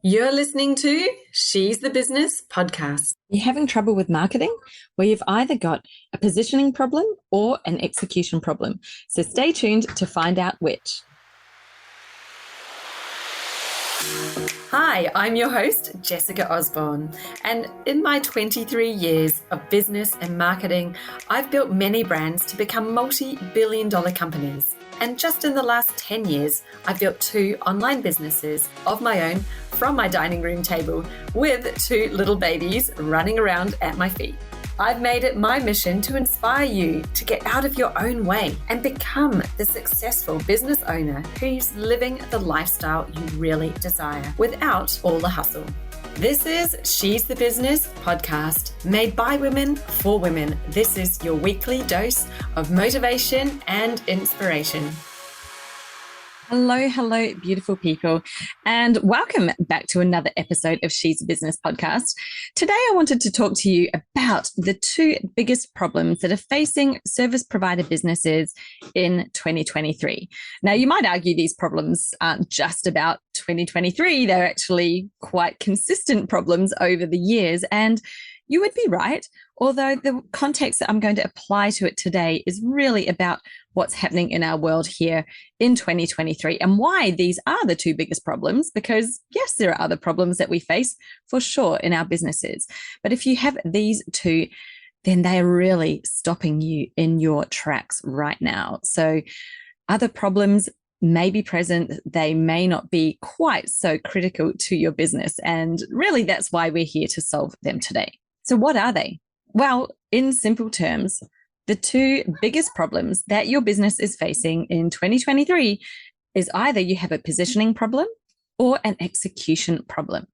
You're listening to She's the Business podcast. You're having trouble with marketing? Well, you've either got a positioning problem or an execution problem. So stay tuned to find out which. Hi, I'm your host, Jessica Osborne, and in my 23 years of business and marketing, I've built many brands to become multi-billion-dollar companies. And just in the last 10 years, I've built 2 online businesses of my own from my dining room table with 2 little babies running around at my feet. I've made it my mission to inspire you to get out of your own way and become the successful business owner who's living the lifestyle you really desire without all the hustle. This is She's the Business podcast, made by women for women. This is your weekly dose of motivation and inspiration. Hello, beautiful people, and welcome back to another episode of She's a Business podcast. Today, I wanted to talk to you about the 2 biggest problems that are facing service provider businesses in 2023. Now, you might argue these problems aren't just about 2023. They're actually quite consistent problems over the years, and you would be right, although the context that I'm going to apply to it today is really about what's happening in our world here in 2023 and why these are the 2 biggest problems, because yes, there are other problems that we face for sure in our businesses. But if you have these 2, then they are really stopping you in your tracks right now. So other problems may be present, they may not be quite so critical to your business. And really, that's why we're here to solve them today. So what are they? Well, in simple terms, the 2 biggest problems that your business is facing in 2023 is either you have a positioning problem or an execution problem.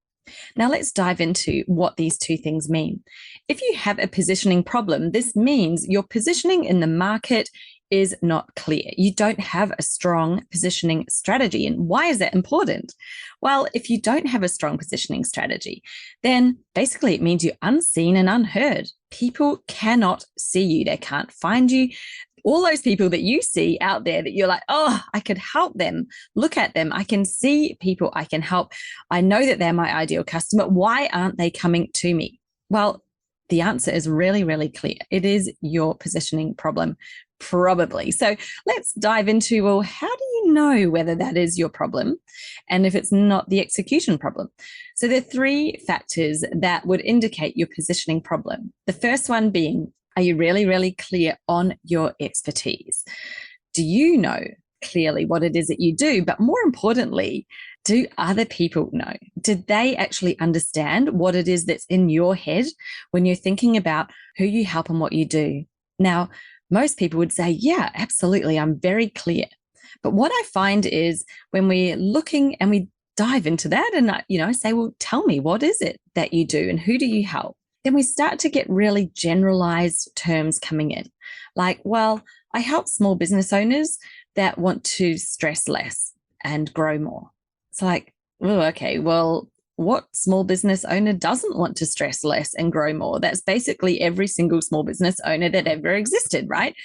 Now, let's dive into what these 2 things mean. If you have a positioning problem, this means your positioning in the market is not clear. You don't have a strong positioning strategy. And why is that important? Well, if you don't have a strong positioning strategy, then basically it means you're unseen and unheard. People cannot see you. They can't find you. All those people that you see out there that you're like, oh, I could help them. Look at them. I can see people I can help. I know that they're my ideal customer. Why aren't they coming to me? Well, the answer is really, really clear. It is your positioning problem, probably. So let's dive into, well, how do you know whether that is your problem and if it's not the execution problem? So there are 3 factors that would indicate your positioning problem. The first one being, are you really, really clear on your expertise? Do you know clearly what it is that you do? But more importantly, do other people know? Did they actually understand what it is that's in your head when you're thinking about who you help and what you do? Now, most people would say, yeah, absolutely, I'm very clear. But what I find is when we're looking and we dive into that and, say, well, tell me, what is it that you do and who do you help? Then we start to get really generalized terms coming in. Like, well, I help small business owners that want to stress less and grow more. It's like, oh, okay, well, what small business owner doesn't want to stress less and grow more? That's basically every single small business owner that ever existed, right?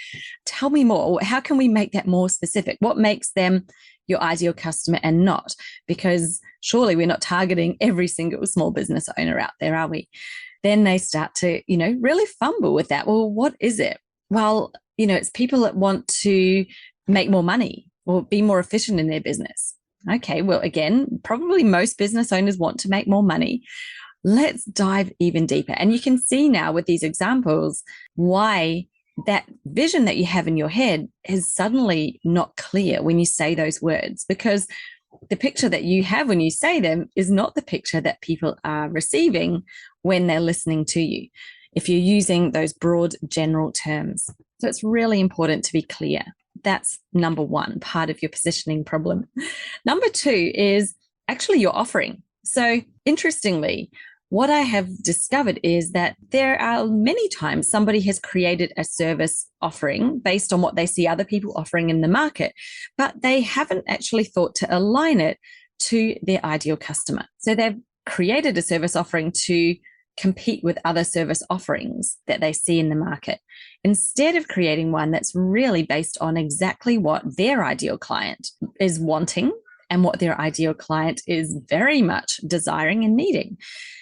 Tell me more. How can we make that more specific? What makes them your ideal customer and not? Because surely we're not targeting every single small business owner out there, are we? Then they start to, really fumble with that. Well, what is it? Well, it's people that want to make more money or be more efficient in their business. Okay, well, again, probably most business owners want to make more money. Let's dive even deeper. And you can see now with these examples why that vision that you have in your head is suddenly not clear when you say those words, because the picture that you have when you say them is not the picture that people are receiving when they're listening to you, if you're using those broad general terms. So it's really important to be clear. That's number 1, part of your positioning problem. Number 2 is actually your offering. So interestingly, what I have discovered is that there are many times somebody has created a service offering based on what they see other people offering in the market, but they haven't actually thought to align it to their ideal customer. So they've created a service offering to compete with other service offerings that they see in the market, instead of creating one that's really based on exactly what their ideal client is wanting and what their ideal client is very much desiring and needing.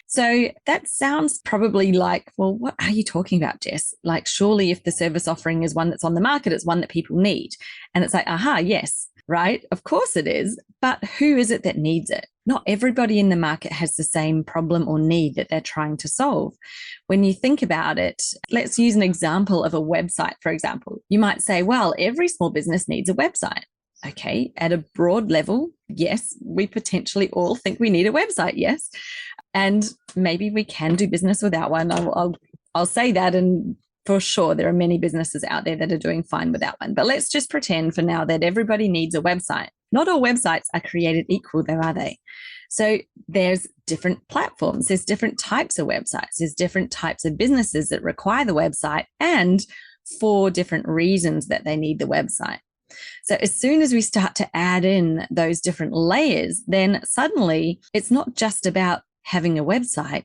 So that sounds probably like, well, what are you talking about, Jess? Like, surely if the service offering is one that's on the market, it's one that people need. And it's like, aha, yes, right? Of course it is. But who is it that needs it? Not everybody in the market has the same problem or need that they're trying to solve. When you think about it, let's use an example of a website, for example. You might say, well, every small business needs a website. Okay, at a broad level, yes, we potentially all think we need a website, yes. And maybe we can do business without one. I'll say that, and for sure, there are many businesses out there that are doing fine without one. But let's just pretend for now that everybody needs a website. Not all websites are created equal, though, are they? So there's different platforms, there's different types of websites, there's different types of businesses that require the website, and for different reasons that they need the website. So as soon as we start to add in those different layers, then suddenly it's not just about having a website,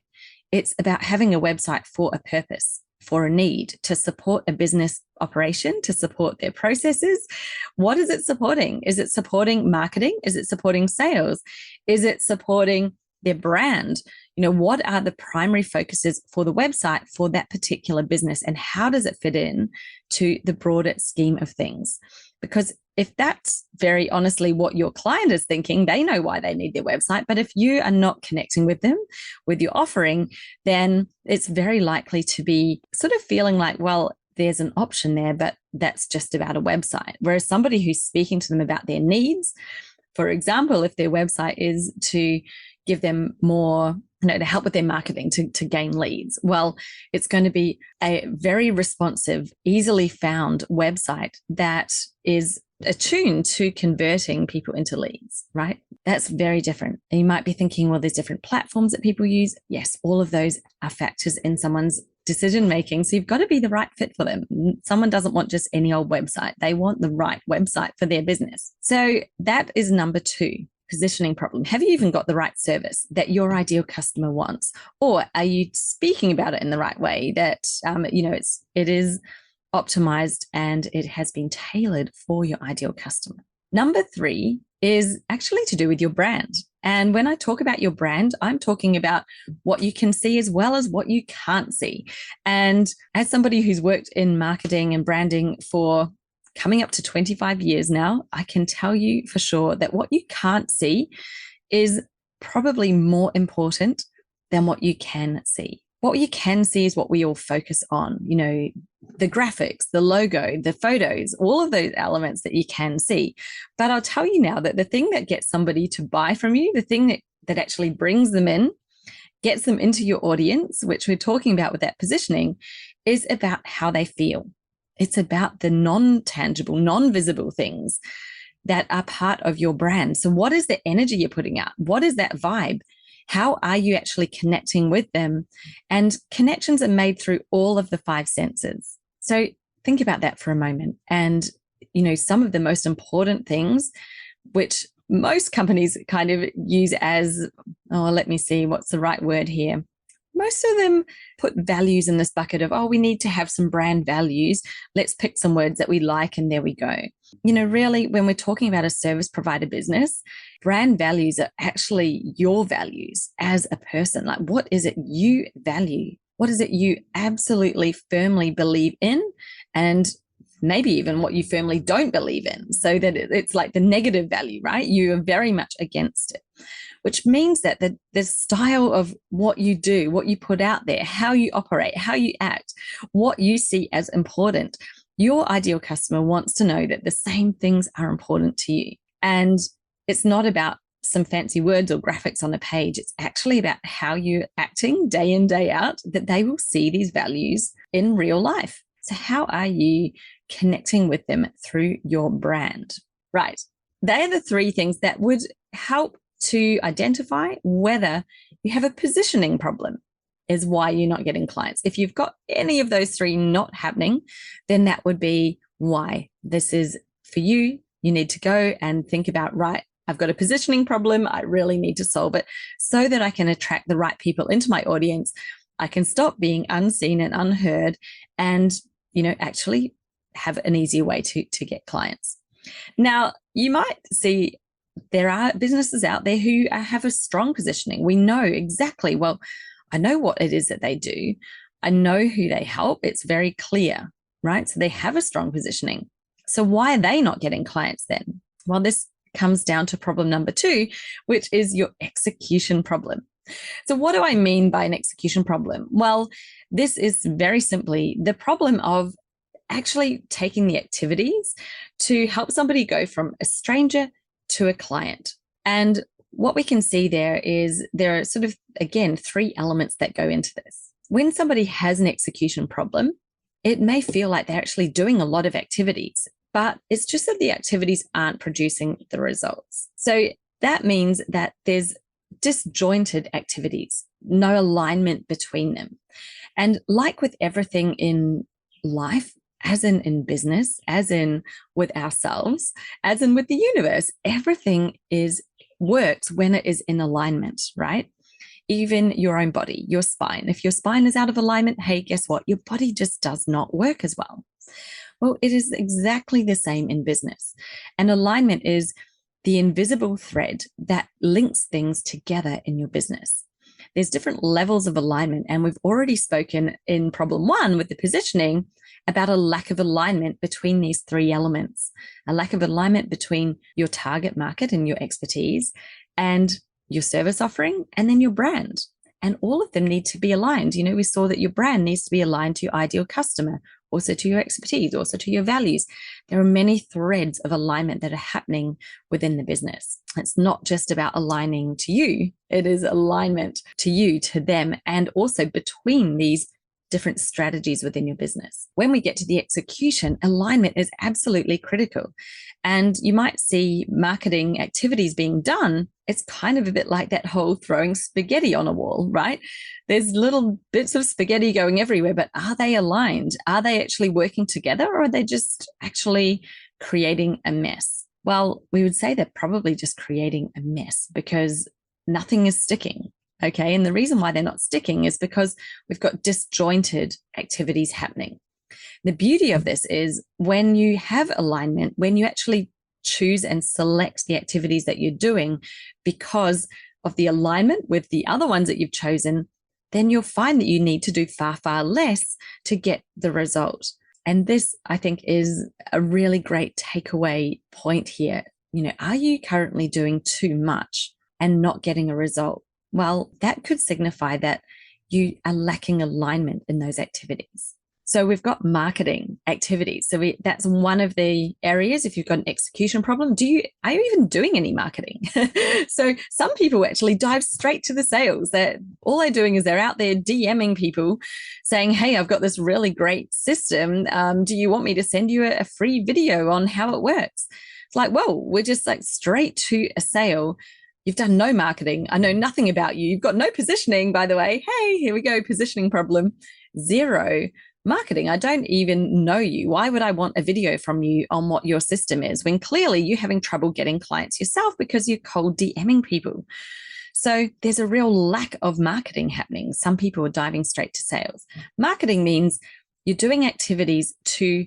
it's about having a website for a purpose, for a need, to support a business operation, to support their processes. What is it supporting? Is it supporting marketing? Is it supporting sales? Is it supporting their brand? What are the primary focuses for the website for that particular business, and how does it fit in to the broader scheme of things? Because if that's very honestly what your client is thinking, they know why they need their website. But if you are not connecting with them, with your offering, then it's very likely to be sort of feeling like, well, there's an option there, but that's just about a website. Whereas somebody who's speaking to them about their needs, for example, if their website is to give them more, to help with their marketing, to gain leads, well, it's going to be a very responsive, easily found website that is attuned to converting people into leads, right? That's very different. And you might be thinking, well, there's different platforms that people use. Yes, all of those are factors in someone's decision making. So you've got to be the right fit for them. Someone doesn't want just any old website. They want the right website for their business. So that is number 2. Positioning problem. Have you even got the right service that your ideal customer wants? Or are you speaking about it in the right way that, it is optimized and it has been tailored for your ideal customer? Number 3 is actually to do with your brand. And when I talk about your brand, I'm talking about what you can see as well as what you can't see. And as somebody who's worked in marketing and branding for coming up to 25 years now, I can tell you for sure that what you can't see is probably more important than what you can see. What you can see is what we all focus on, the graphics, the logo, the photos, all of those elements that you can see. But I'll tell you now that the thing that gets somebody to buy from you, the thing that actually brings them in, gets them into your audience, which we're talking about with that positioning, is about how they feel. It's about the non-tangible, non-visible things that are part of your brand. So what is the energy you're putting out? What is that vibe? How are you actually connecting with them? And connections are made through all of the 5 senses. So think about that for a moment. And, some of the most important things, which most companies kind of use as, let me see, what's the right word here? Most of them put values in this bucket of, we need to have some brand values. Let's pick some words that we like, and there we go. Really, when we're talking about a service provider business, brand values are actually your values as a person. Like, what is it you value? What is it you absolutely firmly believe in? And maybe even what you firmly don't believe in, so that it's like the negative value, right? You are very much against it, which means that the style of what you do, what you put out there, how you operate, how you act, what you see as important, your ideal customer wants to know that the same things are important to you. And it's not about some fancy words or graphics on a page. It's actually about how you're acting day in, day out, that they will see these values in real life. So how are you connecting with them through your brand? Right. They are the 3 things that would help to identify whether you have a positioning problem, is why you're not getting clients. If you've got any of those 3 not happening, then that would be why. This is for you. You need to go and think about, right, I've got a positioning problem. I really need to solve it so that I can attract the right people into my audience. I can stop being unseen and unheard and, actually have an easier way to get clients. Now, you might see there are businesses out there who have a strong positioning. We know exactly, well, I know what it is that they do. I know who they help. It's very clear, right? So they have a strong positioning. So why are they not getting clients then? Well, this comes down to problem number 2, which is your execution problem. So what do I mean by an execution problem? Well, this is very simply the problem of actually taking the activities to help somebody go from a stranger to a client. And what we can see there is there are sort of, again, 3 elements that go into this. When somebody has an execution problem, it may feel like they're actually doing a lot of activities, but it's just that the activities aren't producing the results. So that means that there's disjointed activities, no alignment between them. And like with everything in life, as in business, as in with ourselves, as in with the universe, everything works when it is in alignment, right? Even your own body, your spine. If your spine is out of alignment, hey, guess what? Your body just does not work as well. Well, it is exactly the same in business. And alignment is the invisible thread that links things together in your business. There's different levels of alignment. And we've already spoken in problem 1 with the positioning about a lack of alignment between these 3 elements, a lack of alignment between your target market and your expertise and your service offering, and then your brand. And all of them need to be aligned. You know, we saw that your brand needs to be aligned to your ideal customer, also to your expertise, also to your values. There are many threads of alignment that are happening within the business. It's not just about aligning to you. It is alignment to you, to them, and also between these different strategies within your business. When we get to the execution, alignment is absolutely critical. And you might see marketing activities being done. It's kind of a bit like that whole throwing spaghetti on a wall, right? There's little bits of spaghetti going everywhere, but are they aligned? Are they actually working together, or are they just actually creating a mess? Well, we would say they're probably just creating a mess because nothing is sticking. Okay. And the reason why they're not sticking is because we've got disjointed activities happening. The beauty of this is when you have alignment, when you actually choose and select the activities that you're doing because of the alignment with the other ones that you've chosen, then you'll find that you need to do far, far less to get the result. And this, I think, is a really great takeaway point here. You know, are you currently doing too much and not getting a result? Well, that could signify that you are lacking alignment in those activities. So we've got marketing activities. So that's one of the areas. If you've got an execution problem, are you even doing any marketing? So some people actually dive straight to the sales. All they're doing is they're out there DMing people saying, hey, I've got this really great system. Do you want me to send you a free video on how it works? It's like, whoa, we're just like straight to a sale. You've done no marketing. I know nothing about you. You've got no positioning, by the way. Hey, here we go. Positioning problem. 0 marketing. I don't even know you. Why would I want a video from you on what your system is when clearly you're having trouble getting clients yourself because you're cold DMing people? So there's a real lack of marketing happening. Some people are diving straight to sales. Marketing means you're doing activities to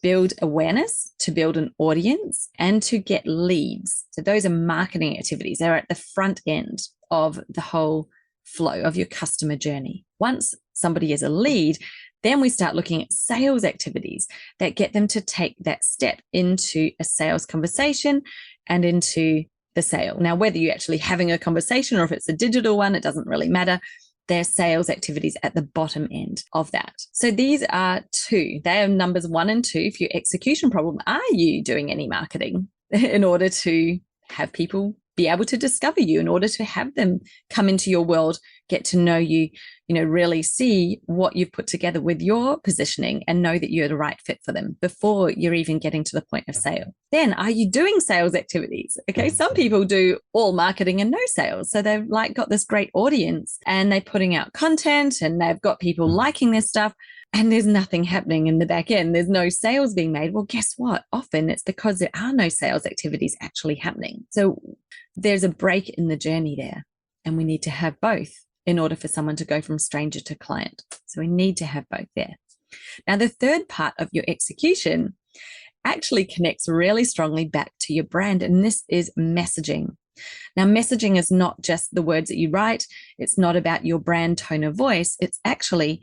build awareness, to build an audience, and to get leads. So those are marketing activities. They're at the front end of the whole flow of your customer journey. Once somebody is a lead, then we start looking at sales activities that get them to take that step into a sales conversation and into the sale. Now, whether you're actually having a conversation or if it's a digital one, it doesn't really matter. There's sales activities at the bottom end of that. So these are 2. They are numbers 1 and 2 for your execution problem. Are you doing any marketing in order to have people be able to discover you, in order to have them come into your world, get to know you, really see what you've put together with your positioning and know that you're the right fit for them before you're even getting to the point of sale? Then are you doing sales activities? Okay. Some people do all marketing and no sales. So they've got this great audience and they're putting out content and they've got people liking their stuff. And there's nothing happening in the back end. There's no sales being made. Well, guess what? Often it's because there are no sales activities actually happening. So there's a break in the journey there. And we need to have both in order for someone to go from stranger to client. So we need to have both there. Now, the third part of your execution actually connects really strongly back to your brand. And this is messaging. Now, messaging is not just the words that you write. It's not about your brand tone of voice. It's actually,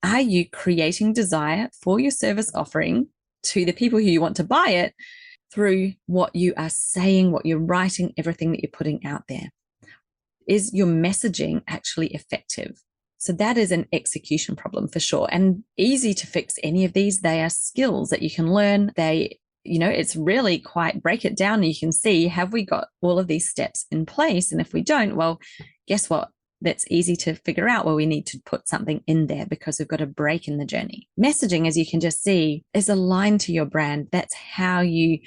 are you creating desire for your service offering to the people who you want to buy it through what you are saying, what you're writing, everything that you're putting out there? Is your messaging actually effective? So that is an execution problem for sure, and easy to fix any of these. They are skills that you can learn. It's really quite, break it down and you can see, have we got all of these steps in place? And if we don't, well, guess what? That's easy to figure out. Well, we need to put something in there because we've got a break in the journey. Messaging, as you can just see, is aligned to your brand. That's how you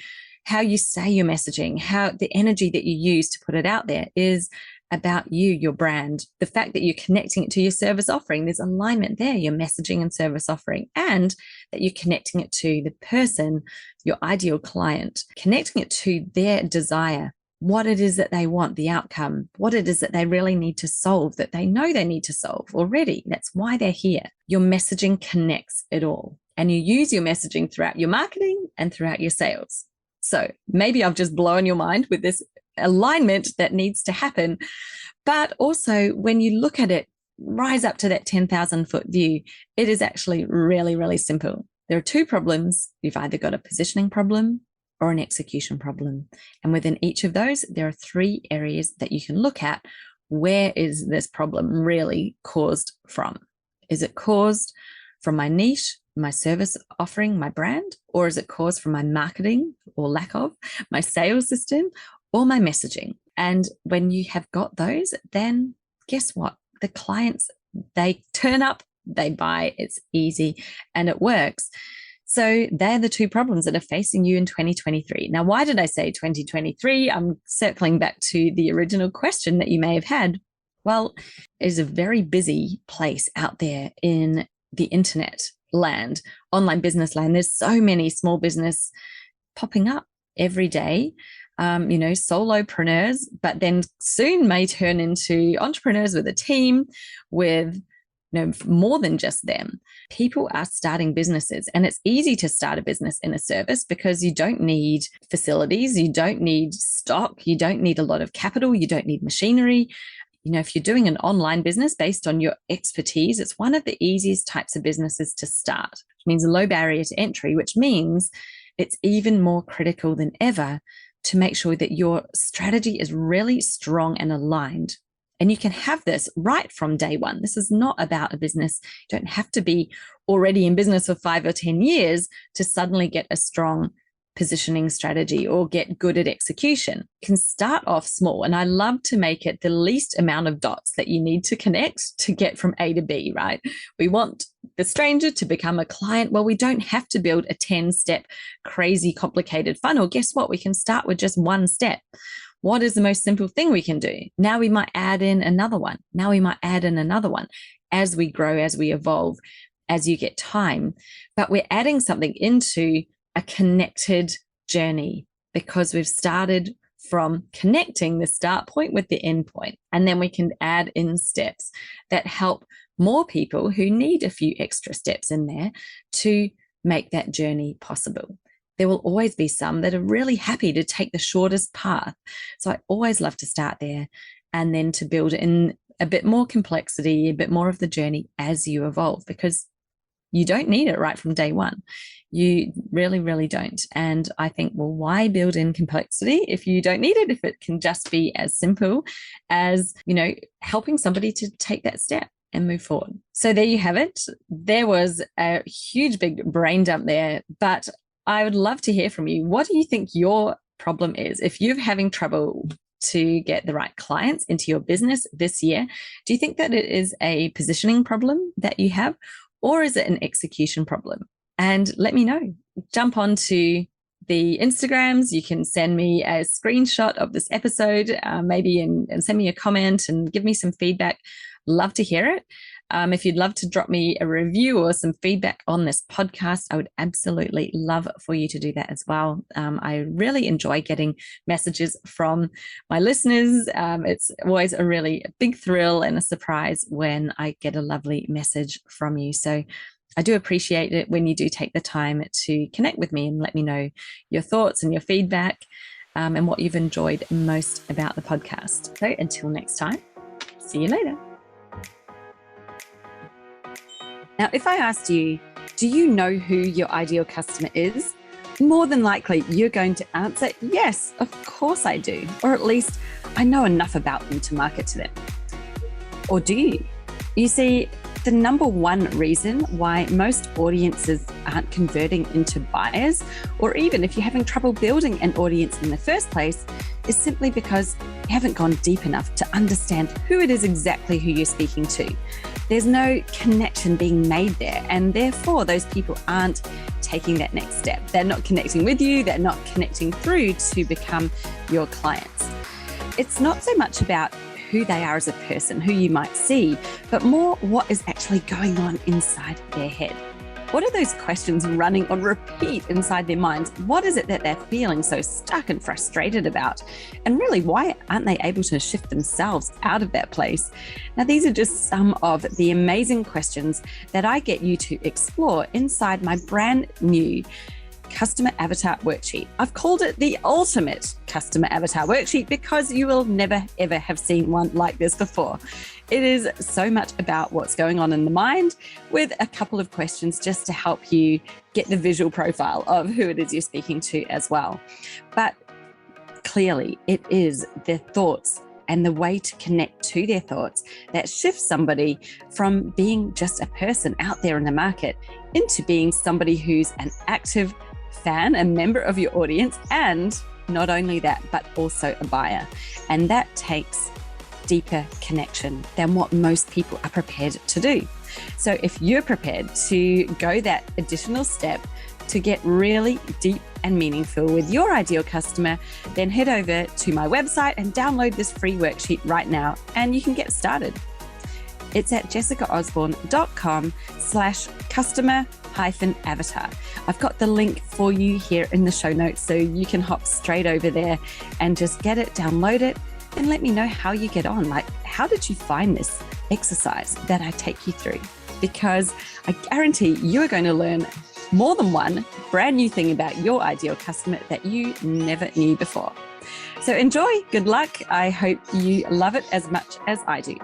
say your messaging, how the energy that you use to put it out there is about you, your brand. The fact that you're connecting it to your service offering, there's alignment there, your messaging and service offering, and that you're connecting it to the person, your ideal client, connecting it to their desire, what it is that they want, the outcome, what it is that they really need to solve, that they know they need to solve already. That's why they're here. Your messaging connects it all. And you use your messaging throughout your marketing and throughout your sales. So maybe I've just blown your mind with this alignment that needs to happen. But also, when you look at it, rise up to that 10,000 foot view, it is actually really, really simple. There are two problems. You've either got a positioning problem or an execution problem. And within each of those, there are three areas that you can look at. Where is this problem really caused from? Is it caused from my niche, my service offering, my brand? Or is it caused from my marketing or lack of, my sales system, or my messaging? And when you have got those, then guess what? The clients, they turn up, they buy, it's easy, and it works. So they're the two problems that are facing you in 2023. Now, why did I say 2023? I'm circling back to the original question that you may have had. Well, it's a very busy place out there in the internet land, online business land. There's so many small business popping up every day. Solopreneurs, but then soon may turn into entrepreneurs with a team, with more than just them. People are starting businesses, and it's easy to start a business in a service because you don't need facilities, you don't need stock, you don't need a lot of capital, you don't need machinery. If you're doing an online business based on your expertise, it's one of the easiest types of businesses to start, which means a low barrier to entry, which means it's even more critical than ever to make sure that your strategy is really strong and aligned. And you can have this right from day one. This is not about a business. You don't have to be already in business for 5 or 10 years to suddenly get a strong positioning strategy or get good at execution. You can start off small. And I love to make it the least amount of dots that you need to connect to get from A to B, right? We want the stranger to become a client. Well, we don't have to build a 10-step crazy complicated funnel. Guess what? We can start with just one step. What is the most simple thing we can do? Now we might add in another one. Now we might add in another one as we grow, as we evolve, as you get time. But we're adding something into a connected journey because we've started from connecting the start point with the end point. And then we can add in steps that help more people who need a few extra steps in there to make that journey possible. There will always be some that are really happy to take the shortest path. So I always love to start there and then to build in a bit more complexity, a bit more of the journey as you evolve, because you don't need it right from day one. You really, really don't. And I think, well, why build in complexity if you don't need it, if it can just be as simple as, helping somebody to take that step and move forward. So there you have it. There was a huge, big brain dump there, but I would love to hear from you. What do you think your problem is? If you're having trouble to get the right clients into your business this year, do you think that it is a positioning problem that you have, or is it an execution problem? And let me know. Jump onto the Instagrams. You can send me a screenshot of this episode, maybe, and send me a comment and give me some feedback. Love to hear it. If you'd love to drop me a review or some feedback on this podcast, I would absolutely love for you to do that as well. I really enjoy getting messages from my listeners. It's always a really big thrill and a surprise when I get a lovely message from you. So I do appreciate it when you do take the time to connect with me and let me know your thoughts and your feedback and what you've enjoyed most about the podcast. So until next time, see you later. Now, if I asked you, do you know who your ideal customer is? More than likely, you're going to answer, yes, of course I do. Or at least I know enough about them to market to them. Or do you? You see, the number one reason why most audiences aren't converting into buyers, or even if you're having trouble building an audience in the first place, is simply because you haven't gone deep enough to understand who it is exactly who you're speaking to. There's no connection being made there, and therefore those people aren't taking that next step. They're not connecting with you, they're not connecting through to become your clients. It's not so much about who they are as a person, who you might see, but more what is actually going on inside their head. What are those questions running on repeat inside their minds? What is it that they're feeling so stuck and frustrated about? And really, why aren't they able to shift themselves out of that place? Now, these are just some of the amazing questions that I get you to explore inside my brand new Customer Avatar Worksheet. I've called it the ultimate Customer Avatar Worksheet because you will never, ever have seen one like this before. It is so much about what's going on in the mind with a couple of questions just to help you get the visual profile of who it is you're speaking to as well. But clearly, it is their thoughts and the way to connect to their thoughts that shifts somebody from being just a person out there in the market into being somebody who's an active fan, a member of your audience, and not only that, but also a buyer. And that takes deeper connection than what most people are prepared to do. So if you're prepared to go that additional step to get really deep and meaningful with your ideal customer, then head over to my website and download this free worksheet right now, and you can get started. It's at jessicaosborne.com/customer-avatar. I've got the link for you here in the show notes, so you can hop straight over there and just get it, download it, and let me know how you get on. Like, how did you find this exercise that I take you through? Because I guarantee you are going to learn more than one brand new thing about your ideal customer that you never knew before. So enjoy, good luck. I hope you love it as much as I do.